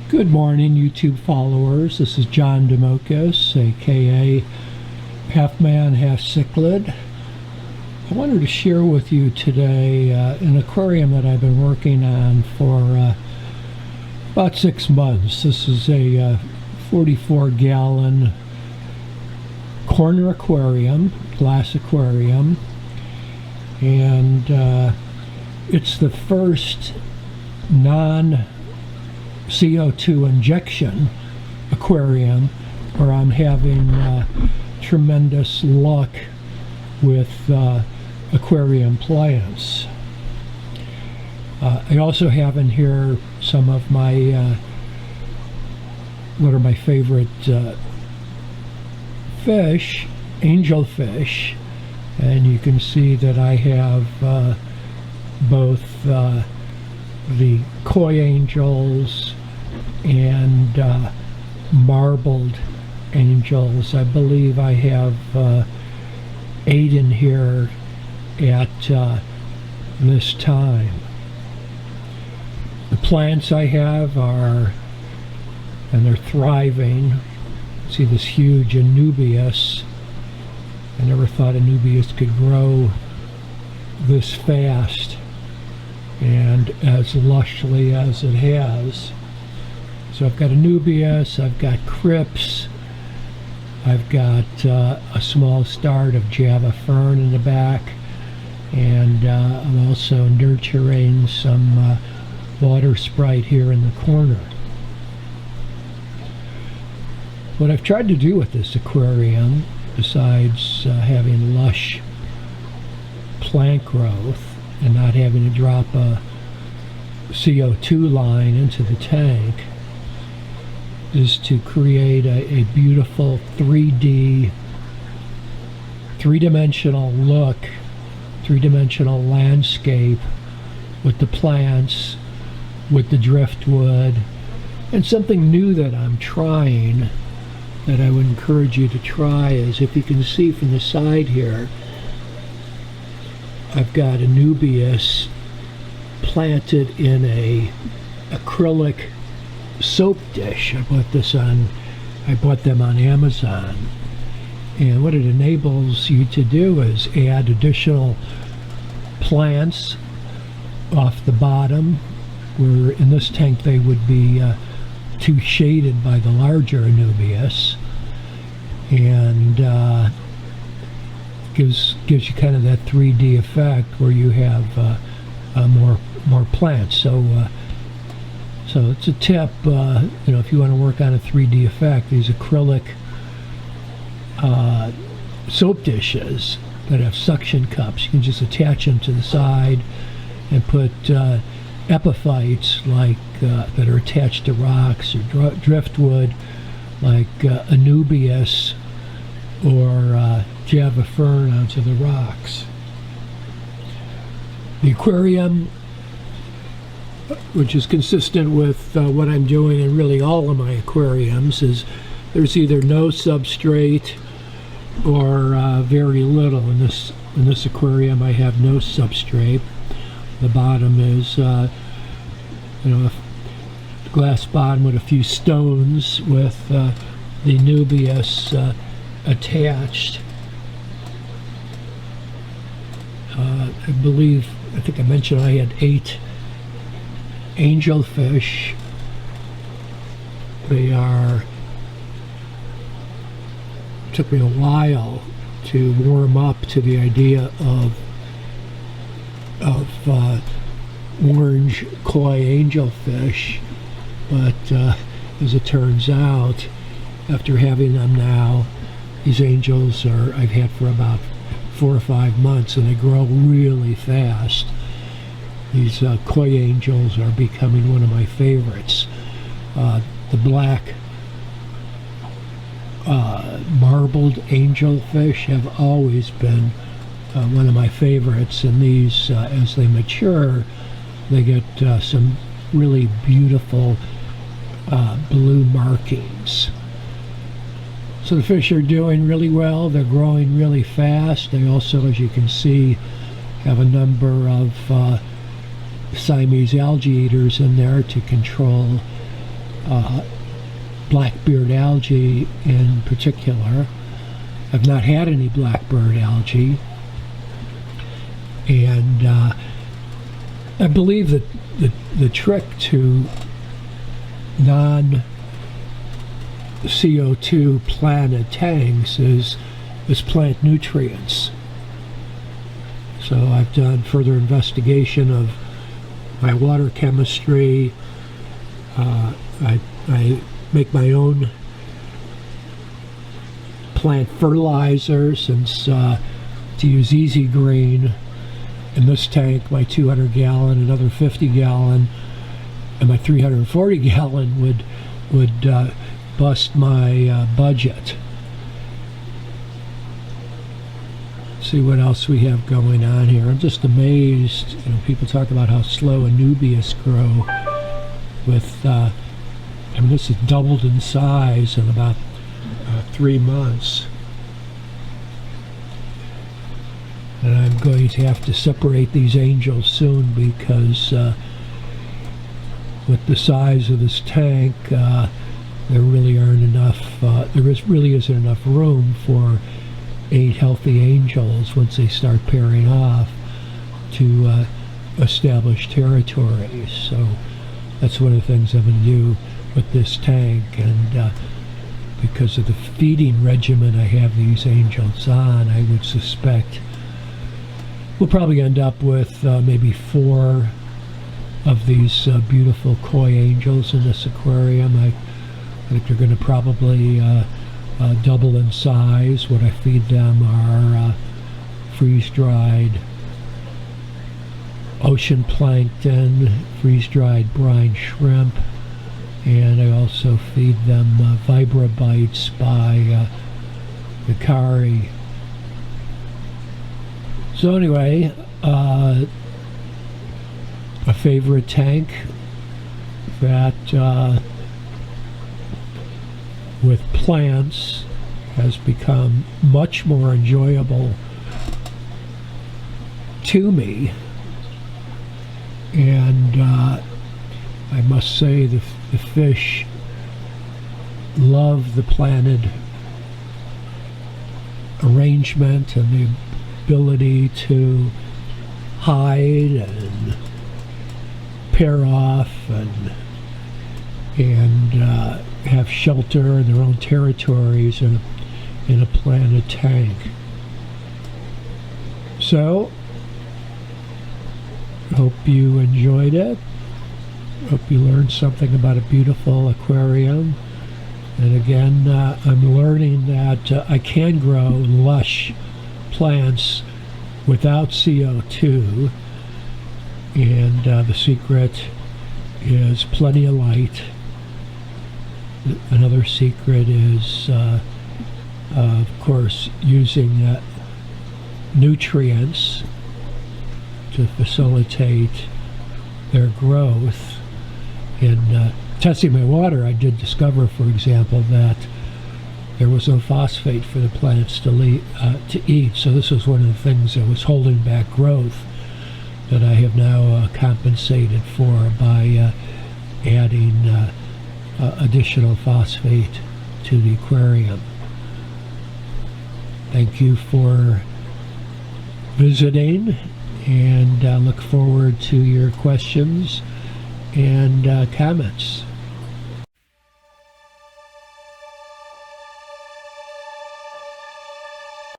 Good morning, YouTube followers. This is John Demokis, aka Half Man, Half Cichlid. I wanted to share with you today an aquarium that I've been working on for about 6 months. This is a 44-gallon corner aquarium, glass aquarium, and it's the first non-CO2 injection aquarium where I'm having tremendous luck with aquarium plants. I also have in here some of my what are my favorite fish, angelfish, and you can see that I have both the koi angels and marbled angels. I believe I have 8 in here at this time. The plants I have are, and they're thriving. See this huge anubias. I never thought anubias could grow this fast and as lushly as it has. So I've got anubias, I've got crypts, I've got a small start of Java fern in the back, and I'm also nurturing some water sprite here in the corner. What I've tried to do with this aquarium, besides having lush plant growth and not having to drop a CO2 line into the tank, is to create a beautiful 3-dimensional look, 3-dimensional landscape with the plants, with the driftwood, and something new that I'm trying that I would encourage you to try is, if you can see from the side here, I've got anubias planted in a acrylic soap dish. I bought them on Amazon, and what it enables you to do is add additional plants off the bottom, where in this tank they would be too shaded by the larger anubias, and gives you kind of that 3D effect where you have more plants. So it's a tip, if you want to work on a 3D effect, these acrylic soap dishes that have suction cups, you can just attach them to the side and put epiphytes like that are attached to rocks or driftwood, like anubias or Java fern, onto the rocks. The aquarium, which is consistent with what I'm doing in really all of my aquariums, is there's either no substrate or very little. In this aquarium I have no substrate. The bottom is a glass bottom with a few stones with the anubias attached. I think I mentioned I had 8 angelfish. Took me a while to warm up to the idea of orange koi angelfish, but as it turns out, after having them now, these angels I've had for about 4 or 5 months, and they grow really fast. These koi angels are becoming one of my favorites. The black marbled angelfish have always been one of my favorites, and these, as they mature, they get some really beautiful blue markings. So the fish are doing really well. They're growing really fast. They also, as you can see, have a number of Siamese algae eaters in there to control blackbeard algae in particular. I've not had any blackbird algae, and I believe that the trick to non-CO2 planted tanks is plant nutrients. So I've done further investigation of my water chemistry. I make my own plant fertilizer, since to use Easy Green in this tank, my 200 gallon, another 50 gallon, and my 340 gallon would bust my budget. See what else we have going on here. I'm just amazed. People talk about how slow anubias grow. With this has doubled in size in about 3 months, and I'm going to have to separate these angels soon, because with the size of this tank, there really aren't enough. Really isn't enough room for 8 healthy angels once they start pairing off to establish territories. So that's one of the things I'm going to do with this tank, and because of the feeding regimen I have these angels on, I would suspect we'll probably end up with maybe 4 of these beautiful koi angels in this aquarium. I think they're going to probably double in size. What I feed them are freeze-dried ocean plankton, freeze-dried brine shrimp, and I also feed them Vibra Bites by Hikari. So anyway, a favorite tank that with plants has become much more enjoyable to me, and I must say the fish love the planted arrangement and the ability to hide and pair off and have shelter in their own territories in a planted tank. So, hope you enjoyed it. Hope you learned something about a beautiful aquarium. And again, I'm learning that I can grow lush plants without CO2. And the secret is plenty of light. Another secret is, of course, using nutrients to facilitate their growth. In testing my water, I did discover, for example, that there was no phosphate for the plants to eat. So this was one of the things that was holding back growth that I have now compensated for by adding additional phosphate to the aquarium. Thank you for visiting, and look forward to your questions and comments.